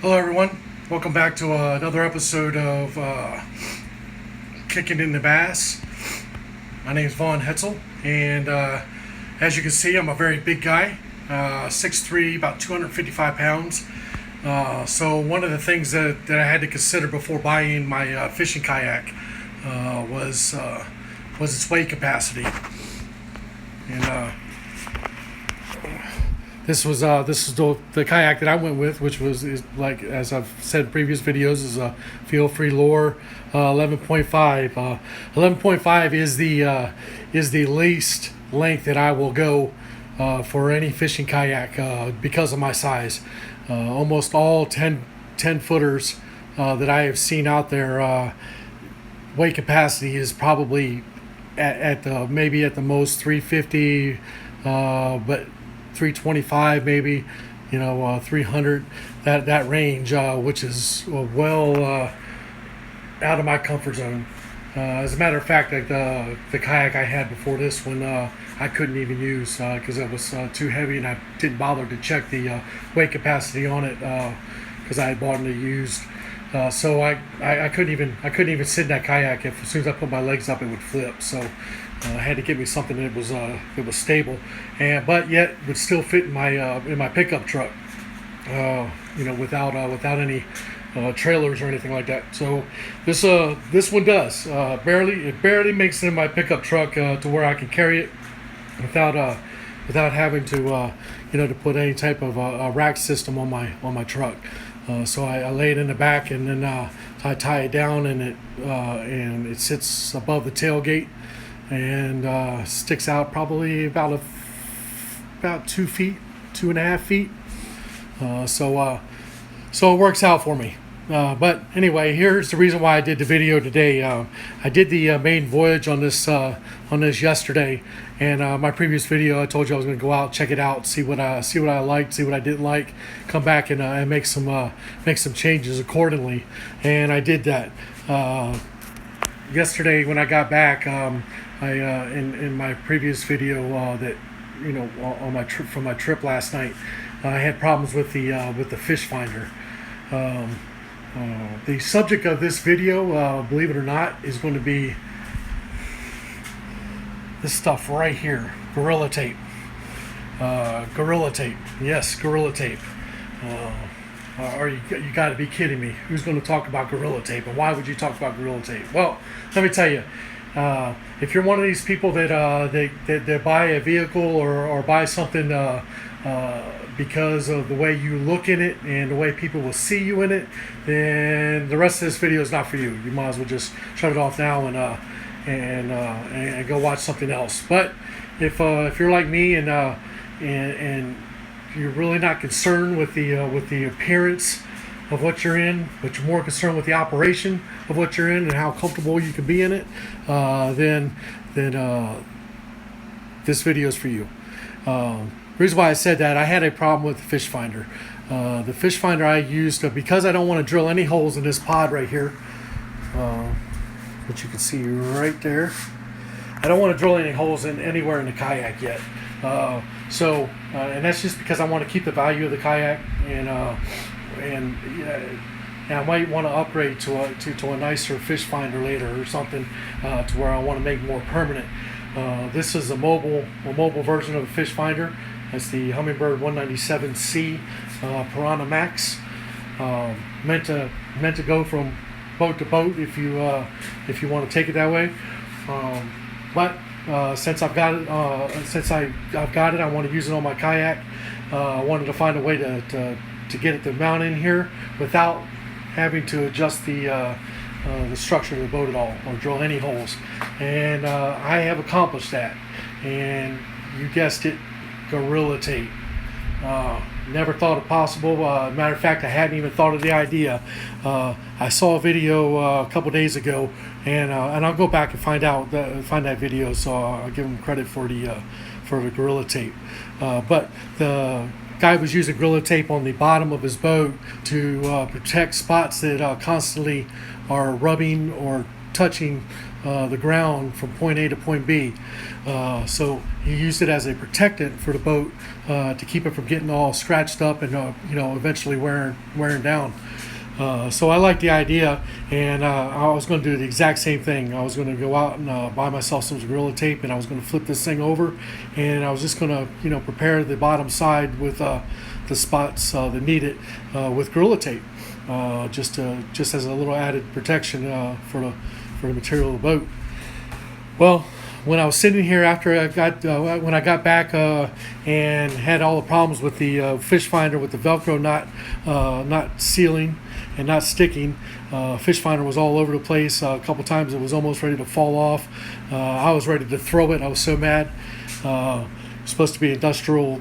Hello everyone, welcome back to another episode of Kicking in the Bass. My name is Vaughn Hetzel, and as you can see, I'm a very big guy, 6'3", about 255 pounds. So one of the things that I had to consider before buying my fishing kayak was its weight capacity. And this is the kayak that I went with, which is like, as I've said in previous videos, is a Feel Free Lure 11.5. 11.5 is the least length that I will go for any fishing kayak because of my size. Almost all 10 footers that I have seen out there, weight capacity is probably at the maybe at the most 350, but 325 maybe, 300, that range, which is well out of my comfort zone. As a matter of fact, like the kayak I had before this one, I couldn't even use because it was too heavy, and I didn't bother to check the weight capacity on it because I had bought it used. So I couldn't even sit in that kayak. As soon as I put my legs up, it would flip. So I had to get me something that was stable, but yet would still fit in my pickup truck. Without any trailers or anything like that. So this one does barely makes it in my pickup truck to where I can carry it without having to to put any type of a rack system on my truck. So I lay it in the back, and then I tie it down, and it sits above the tailgate, and sticks out probably about 2 feet, 2.5 feet. So it works out for me. But anyway, here's the reason why I did the video today. I did the maiden voyage on this yesterday, and my previous video I told you I was going to go out, check it out, see what I liked, see what I didn't like, come back and make some changes accordingly, and I did that. Yesterday when I got back, in my previous video that on my trip from my trip last night, I had problems with the fish finder. The subject of this video, believe it or not, is going to be this stuff right here, Gorilla Tape. Gorilla Tape, yes, Gorilla Tape. You got to be kidding me? Who's going to talk about Gorilla Tape, and why would you talk about Gorilla Tape? Well, let me tell you. If you're one of these people that buy a vehicle or buy something because of the way you look in it and the way people will see you in it, then the rest of this video is not for you. You might as well just shut it off now and go watch something else. But if you're like me and you're really not concerned with the appearance of what you're in, but you're more concerned with the operation of what you're in and how comfortable you can be in it, then this video is for you. The reason why I said that, I had a problem with the fish finder. The fish finder I used, because I don't want to drill any holes in this pod right here, which you can see right there. I don't want to drill any holes anywhere in the kayak yet. And that's just because I want to keep the value of the kayak, and I might want to upgrade to a nicer fish finder later or something, to where I want to make more permanent. This is a mobile version of a fish finder. That's the Humminbird 197C Piranha Max. Meant to go from boat to boat if you want to take it that way. But since I've got it, I want to use it on my kayak. I wanted to find a way to get it to mount in here without having to adjust the structure of the boat at all or drill any holes. And I have accomplished that. And you guessed it, Gorilla Tape. Never thought it possible. Matter of fact, I hadn't even thought of the idea. I saw a video a couple days ago, and I'll go back and find that video. So I'll give him credit for the Gorilla Tape. But the guy was using Gorilla Tape on the bottom of his boat to protect spots that constantly are rubbing or touching the ground from point A to point B. So he used it as a protectant for the boat to keep it from getting all scratched up and eventually wearing down. So I like the idea, and I was going to do the exact same thing. I was going to go out and buy myself some Gorilla Tape, and I was going to flip this thing over, and I was just going to prepare the bottom side with the spots that need it with Gorilla Tape, just as a little added protection for the material of the boat. Well, when I was sitting here after when I got back and had all the problems with the fish finder with the Velcro not sealing and not sticking, fish finder was all over the place. A couple times it was almost ready to fall off. I was ready to throw it. I was so mad. It's supposed to be industrial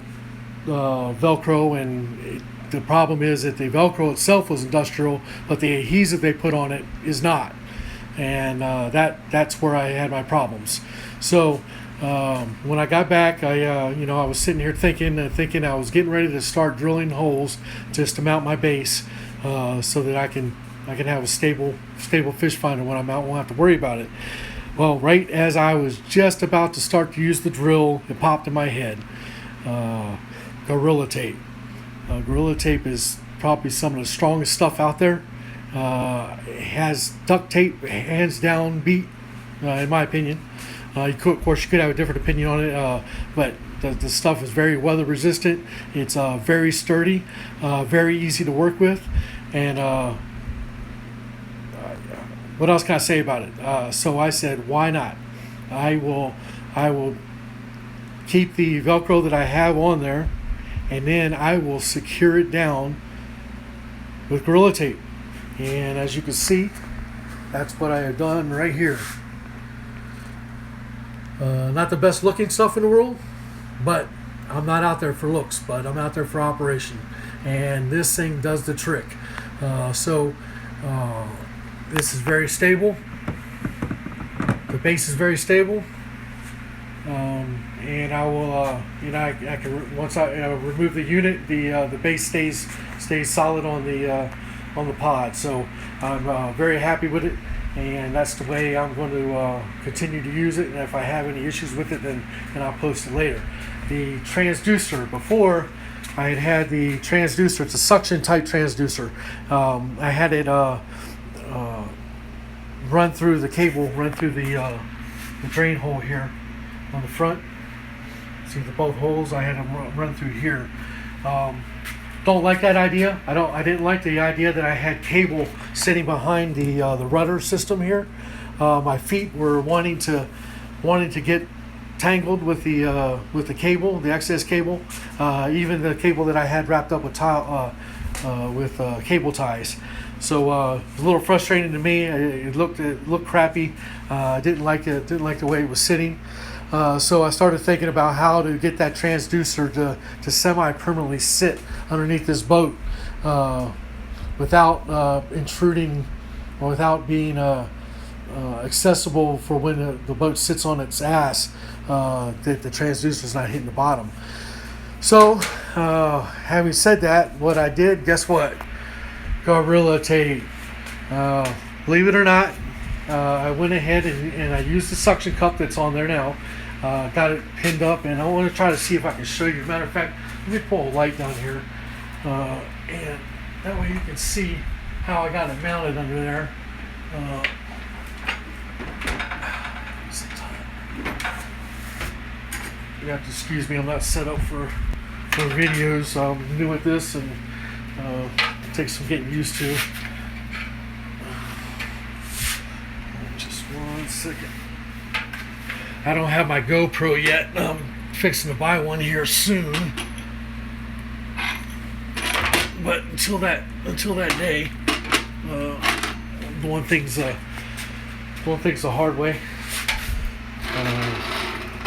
Velcro, and the problem is that the Velcro itself was industrial, but the adhesive they put on it is not. And that's where I had my problems. So when I got back, I was sitting here thinking I was getting ready to start drilling holes just to mount my base, so that I can have a stable fish finder when I'm out. Won't have to worry about it. Well, right as I was just about to start to use the drill, it popped in my head. Gorilla Tape. Gorilla Tape is probably some of the strongest stuff out there. It has duct tape hands down beat, in my opinion. Of course, you could have a different opinion on it, but the stuff is very weather resistant. It's very sturdy, very easy to work with, and what else can I say about it? So I said, why not? I will keep the Velcro that I have on there, and then I will secure it down with Gorilla Tape. And as you can see, that's what I have done right here. Not the best looking stuff in the world, but I'm not out there for looks, but I'm out there for operation. And this thing does the trick. This is very stable. The base is very stable. And I will, I can, once I remove the unit, the base stays solid on the pod. So I'm very happy with it, and that's the way I'm going to continue to use it. And if I have any issues with it, then I'll post it later. The transducer, before I had the transducer, it's a suction type transducer. I had it run through the cable, run through the drain hole here on the front. See both holes, I had them run through here. Don't like that idea. I didn't like the idea that I had cable sitting behind the rudder system here. My feet were wanting to get tangled with the cable, the excess cable, even the cable that I had wrapped up with cable ties. So it was a little frustrating to me. It looked crappy. I didn't like it. Didn't like the way it was sitting. So I started thinking about how to get that transducer to semi-permanently sit underneath this boat without intruding or without being accessible for when the boat sits on its ass, that the transducer is not hitting the bottom. So having said that, what I did, guess what? Gorilla Tape. Believe it or not, I went ahead and I used the suction cup that's on there now. Got it pinned up, and I want to try to see if I can show you. Matter of fact, let me pull a light down here, and that way you can see how I got it mounted under there. You have to excuse me, I'm not set up for videos. I'm new at this, and it takes some getting used to. Just 1 second. I don't have my GoPro yet. I'm fixing to buy one here soon. But until that day, I'm doing things the hard way.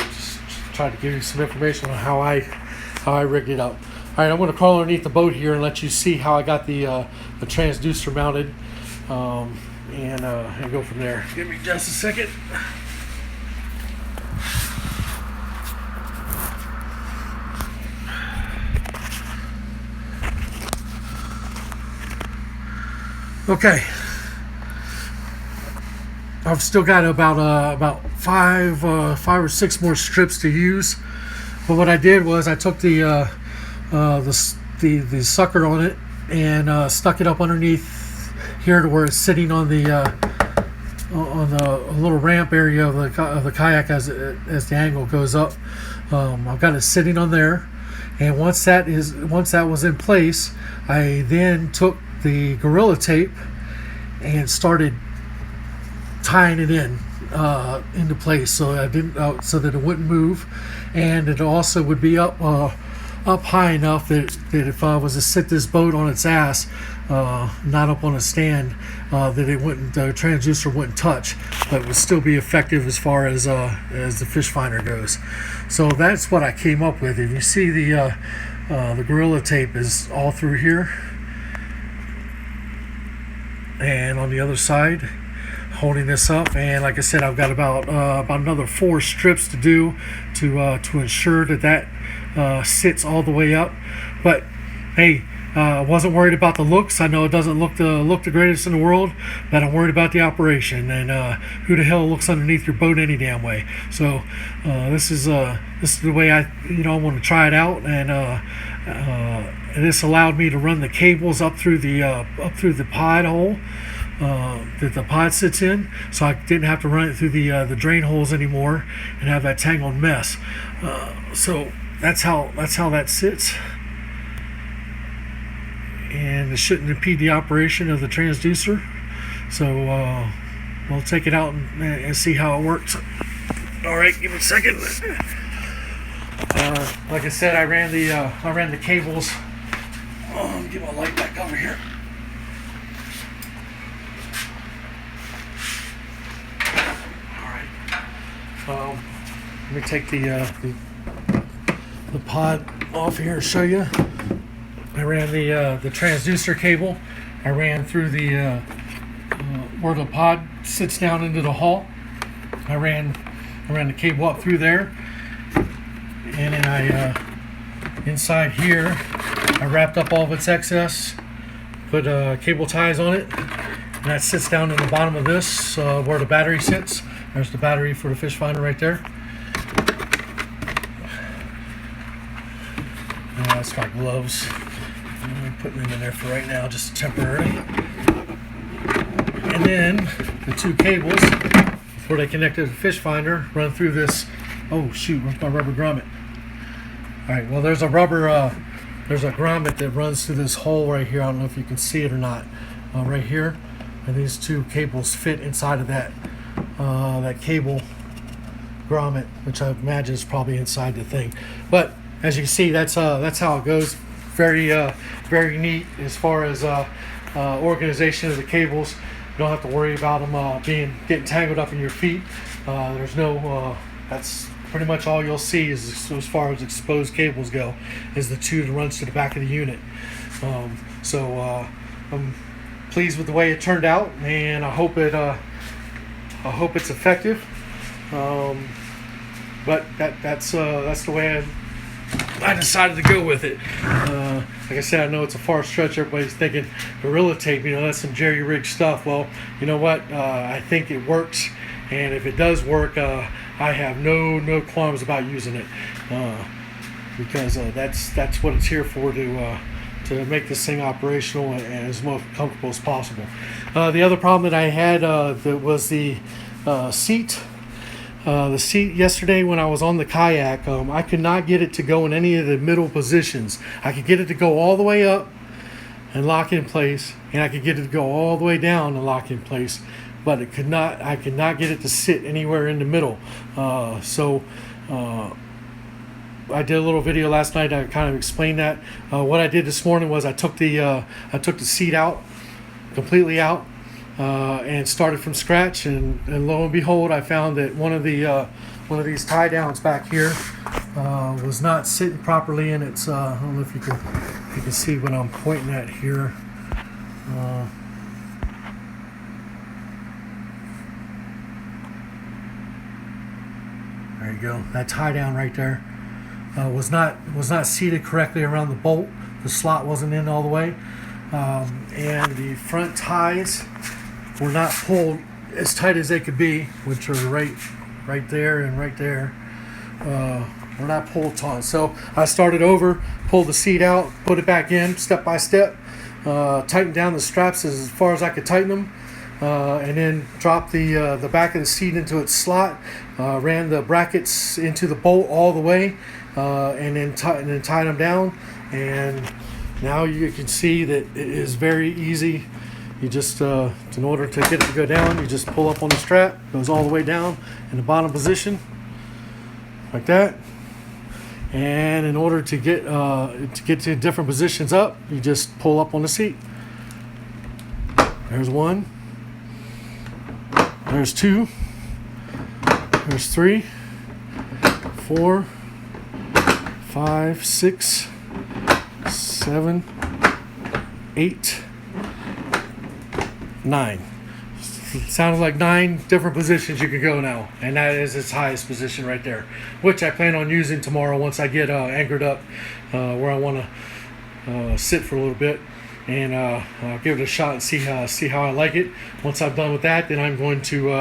Just try to give you some information on how I rigged it up. All right, I'm going to crawl underneath the boat here and let you see how I got the transducer mounted, and go from there. Give me just a second. Okay. I've still got about five or six more strips to use. But what I did was I took the sucker on it and stuck it up underneath here to where it's sitting on the little ramp area of the kayak as the angle goes up. I've got it sitting on there, and once that was in place, I then took the Gorilla Tape and started tying it into place, so I didn't so that it wouldn't move, and it also would be up high enough that if I was to sit this boat on its ass, not up on a stand, that the transducer wouldn't touch, but would still be effective as far as the fish finder goes. So that's what I came up with. If you see the Gorilla Tape is all through here, and on the other side, holding this up. And like I said, I've got about another 4 strips to do to ensure that sits all the way up. But hey, I wasn't worried about the looks. I know it doesn't look the greatest in the world, but I'm worried about the operation, and who the hell looks underneath your boat any damn way. So this is the way I want to try it out, and this allowed me to run the cables up through the pod hole that the pod sits in, so I didn't have to run it through the drain holes anymore and have that tangled mess. So that's how that sits, and it shouldn't impede the operation of the transducer. So we'll take it out and see how it works. All right, give me a second. Like I said, I ran the cables. Get my light back over here. Let me take the pod off here and show you. I ran the transducer cable. I ran through the where the pod sits down into the hull. I ran the cable up through there, and then I inside here I wrapped up all of its excess, put cable ties on it, and that sits down in the bottom of this where the battery sits. There's the battery for the fish finder right there. That's my gloves. I'm putting them in there for right now, just temporarily. And then the 2 cables, before they connect to the fish finder, run through this. Oh shoot, where's my rubber grommet? All right, well there's a grommet that runs through this hole right here. I don't know if you can see it or not. Right here, and these 2 cables fit inside of that cable grommet, which I imagine is probably inside the thing. But as you can see, that's how it goes. Very neat as far as organization of the cables. You don't have to worry about them getting tangled up in your feet. There's no that's pretty much all you'll see is, as far as exposed cables go, is the 2 that runs to the back of the unit. So I'm pleased with the way it turned out, and I hope it's effective. But that's the way I decided to go with it. Like I said, I know it's a far stretch. Everybody's thinking Gorilla Tape, that's some jerry-rigged stuff. Well, you know what? I think it works, and if it does work, I have no qualms about using it, because that's what it's here for, to make this thing operational and as most comfortable as possible. The other problem that I had was the seat. The seat yesterday when I was on the kayak, I could not get it to go in any of the middle positions. I could get it to go all the way up and lock in place, and I could get it to go all the way down and lock in place, but I could not get it to sit anywhere in the middle. So I did a little video last night. I kind of explained that. What I did this morning was I took the seat out, completely out, and started from scratch. And lo and behold, I found that one of these tie downs back here was not sitting properly in its. I don't know if you can see what I'm pointing at here. There you go. That tie down right there was not seated correctly around the bolt. The slot wasn't in all the way, and the front ties were not pulled as tight as they could be, which are right there and right there. We're not pulled taut. So I started over, pulled the seat out, put it back in step by step, tightened down the straps as far as I could tighten them, and then dropped the back of the seat into its slot, ran the brackets into the bolt all the way, and then tied them down. And now you can see that it is very easy. You just, in order to get it to go down, you just pull up on the strap, goes all the way down in the bottom position, like that. And in order to get to different positions up, you just pull up on the seat. There's one. There's two. There's 3, 4, 5, 6, 7, 8, 9. It sounded like 9 different positions you could go now, and that is its highest position right there, which I plan on using tomorrow once I get anchored up where I want to sit for a little bit, and I'll give it a shot and see how I like it. Once I'm done with that, then I'm going to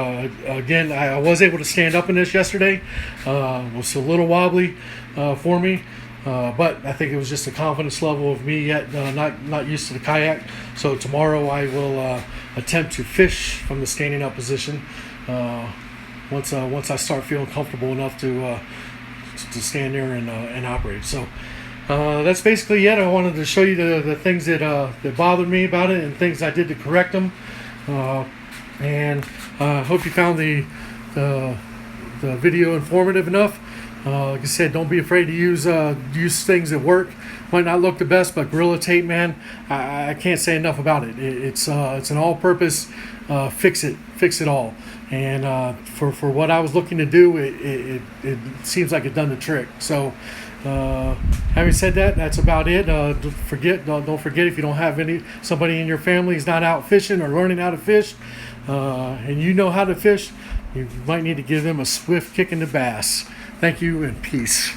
again, I was able to stand up in this yesterday. It was a little wobbly for me. But I think it was just a confidence level of me yet not used to the kayak. So tomorrow I will attempt to fish from the standing up position once I start feeling comfortable enough to stand there and operate. So that's basically it. I wanted to show you the things that bothered me about it and things I did to correct them. And hope you found the video informative enough. Like I said, don't be afraid to use things that work. Might not look the best, but Gorilla Tape, man, I can't say enough about it. It's an all-purpose fix it all. And for what I was looking to do, it seems like it done the trick. So having said that, that's about it. Don't forget if you don't have somebody in your family who's not out fishing or learning how to fish, and you know how to fish, you might need to give them a swift kick in the bass. Thank you and peace.